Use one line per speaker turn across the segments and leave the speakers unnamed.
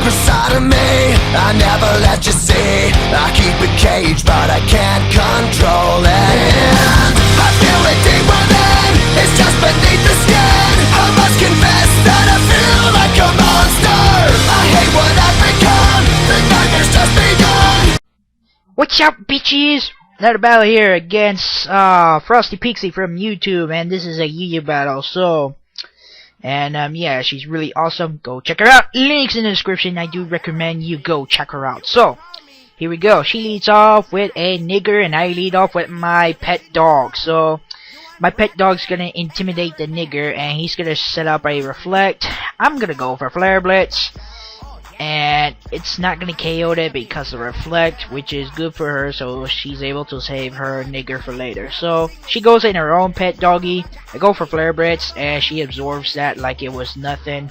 Side of me, I never let you see. I keep it caged, but I can't control it. And I feel it deep within, it's just beneath the skin. I must confess that I feel like a monster. I hate what I've become, the nightmare's just begun.
What's up, bitches? Another battle here against Frostypixie from YouTube, and this is a YouTube battle, so... And, yeah, she's really awesome. Go check her out. Links in the description. I do recommend you go check her out. So, here we go. She leads off with a nigger, and I lead off with my pet dog. So, my pet dog's gonna intimidate the nigger, and he's gonna set up a reflect. I'm gonna go for Flare Blitz. And it's not gonna KO it because of reflect, which is good for her, so she's able to save her nigger for later. So she goes in her own pet doggy. I go for Flare Blitz, and she absorbs that like it was nothing.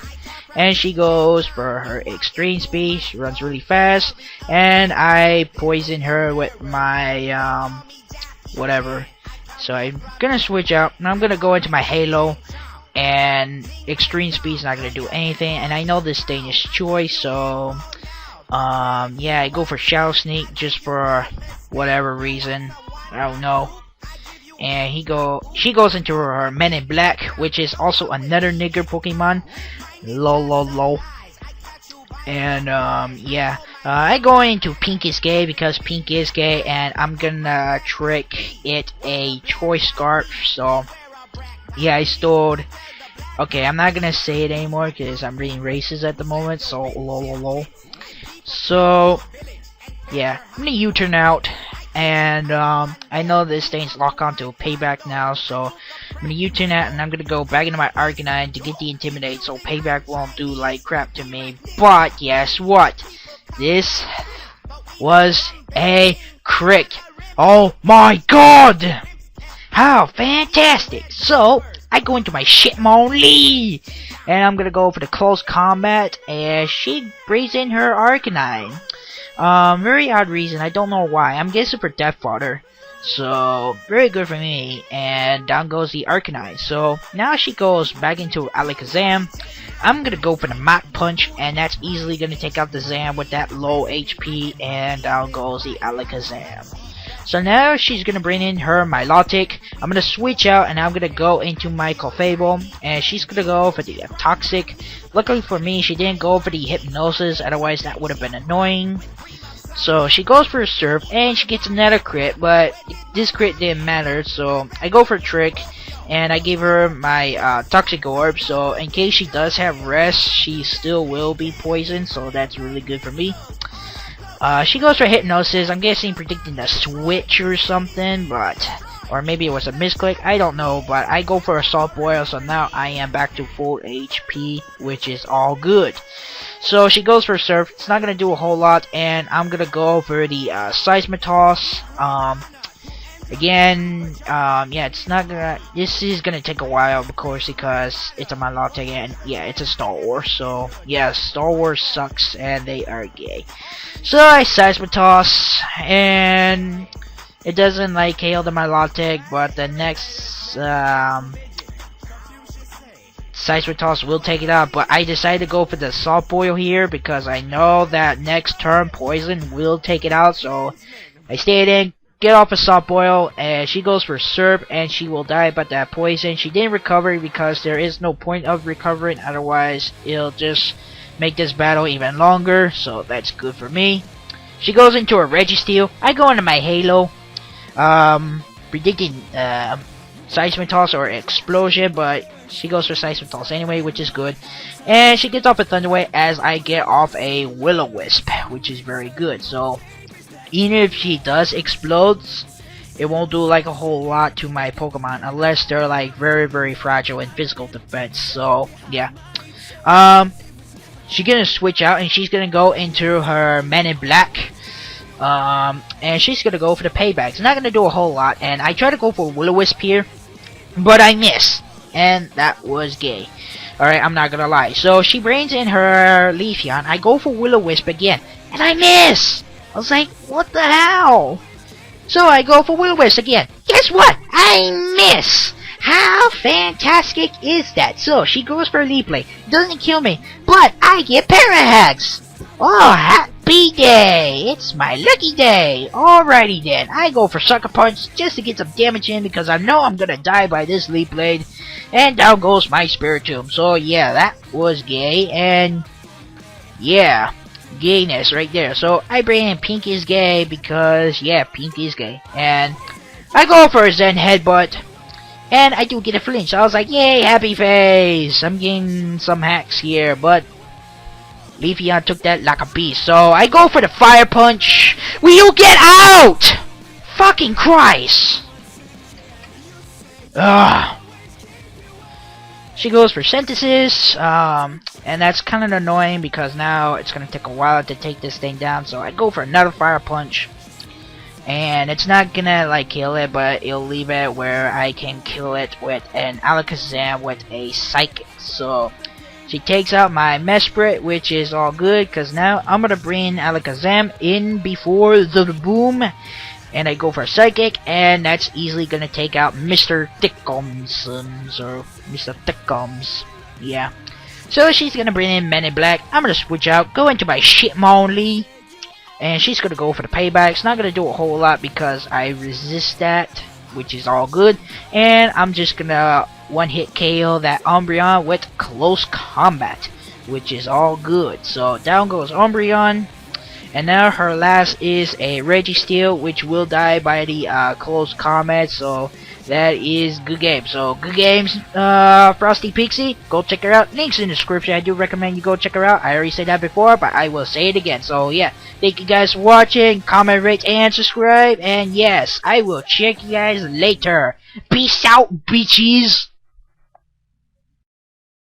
And she goes for her extreme speed. She runs really fast, and I poison her with my whatever. So I'm gonna switch out, and I'm gonna go into my Halo. And extreme speed's not gonna do anything, and I know this thing is choice, so yeah, I go for Shadow Sneak just for whatever reason, I don't know. And she goes into her Men in Black, which is also another nigger Pokemon. Lol. And yeah, I go into Pink is Gay because Pink is gay, and I'm gonna trick it a choice scarf. So yeah, I stole. Okay, I'm not gonna say it anymore because I'm reading races at the moment. So lol. So yeah, I'm gonna U-turn out, and I know this thing's locked onto a payback now. So I'm gonna U-turn out, and I'm gonna go back into my Arcanine to get the Intimidate. So payback won't do like crap to me. But guess what? This was a crit. Oh my god! How fantastic! So I go into my Shitmonlee, and I'm gonna go for the close combat, and she brings in her Arcanine. Very odd reason, I don't know why. I'm guessing for Death Fodder. So very good for me, and down goes the Arcanine. So now she goes back into Alakazam. I'm gonna go for the Mach Punch, and that's easily gonna take out the Zam with that low HP, and down goes the Alakazam. So now she's gonna bring in her Milotic. I'm gonna switch out, and I'm gonna go into my Clefable, and she's gonna go for the Toxic. Luckily for me, she didn't go for the Hypnosis, otherwise that would have been annoying. So she goes for a Surf, and she gets another crit, but this crit didn't matter, so I go for a Trick, and I give her my Toxic Orb, so in case she does have Rest, she still will be poisoned, so that's really good for me. She goes for Hypnosis. I'm guessing predicting the switch or something, or maybe it was a misclick, I don't know, but I go for Assault Boil, so now I am back to full HP, which is all good. So she goes for Surf. It's not gonna do a whole lot, and I'm gonna go for the Seismitoss. Again, yeah, it's not gonna, this is gonna take a while, of course, because it's a Milotic, and yeah, it's a Star Wars, so yeah, Star Wars sucks, and they are gay. So I Seismitoss, and it doesn't like hail the Milotic, but the next Seismitoss will take it out, but I decided to go for the Salt Boil here, because I know that next turn Poison will take it out, so I stayed in. Get off a Salt Boil, and she goes for Surf, and she will die by that poison. She didn't recover because there is no point of recovering, otherwise it'll just make this battle even longer, so that's good for me. She goes into a Registeel. I go into my Halo, predicting Seismitoss or Explosion, but she goes for Seismitoss anyway, which is good. And she gets off a Thunder Wave as I get off a Will-O-Wisp, which is very good. So even if she does explodes, it won't do like a whole lot to my Pokemon unless they're like very fragile in physical defense. So yeah, she's gonna switch out, and she's gonna go into her Men in Black, and she's gonna go for the payback. It's not gonna do a whole lot, and I try to go for Will-O-Wisp here, but I miss, and that was gay. Alright, I'm not gonna lie. So she brings in her Leafeon. I go for Will-O-Wisp again, and I miss. I was like, what the hell? So I go for Will-O-Wisp again. Guess what? I miss! How fantastic is that? So she goes for Leaf Blade. Doesn't kill me, but I get Parahags! Oh, happy day! It's my lucky day! Alrighty then, I go for Sucker Punch just to get some damage in because I know I'm gonna die by this Leaf Blade. And down goes my Spiritomb. So yeah, that was gay, and yeah, gayness right there. So I bring in Pink is gay because, yeah, Pink is gay. And I go for a Zen Headbutt. And I do get a flinch. So I was like, yay, happy face! I'm getting some hacks here, but Leafeon took that like a beast. So I go for the Fire Punch. Will you get out? Fucking Christ! Ugh. She goes for Synthesis, and that's kind of annoying because now it's going to take a while to take this thing down. So I go for another Fire Punch. And it's not gonna like kill it, but it'll leave it where I can kill it with an Alakazam with a Psychic. So she takes out my Mesprit, which is all good, because now I'm gonna bring Alakazam in before the boom. And I go for a Psychic, and that's easily gonna take out Mr. Thickums, or Mr. Thickums. Yeah. So she's gonna bring in Men in Black. I'm gonna switch out, go into my Shitmonlee. And she's gonna go for the payback. It's not gonna do a whole lot because I resist that, which is all good. And I'm just gonna one-hit KO that Umbreon with Close Combat, which is all good. So down goes Umbreon. And now her last is a Registeel, which will die by the Close Combat. So that is good game. So good games, Frosty Go check her out. Links in the description. I do recommend you go check her out. I already said that before, but I will say it again. So yeah, thank you guys for watching. Comment, rate, and subscribe. And yes, I will check you guys later. Peace out, bitches.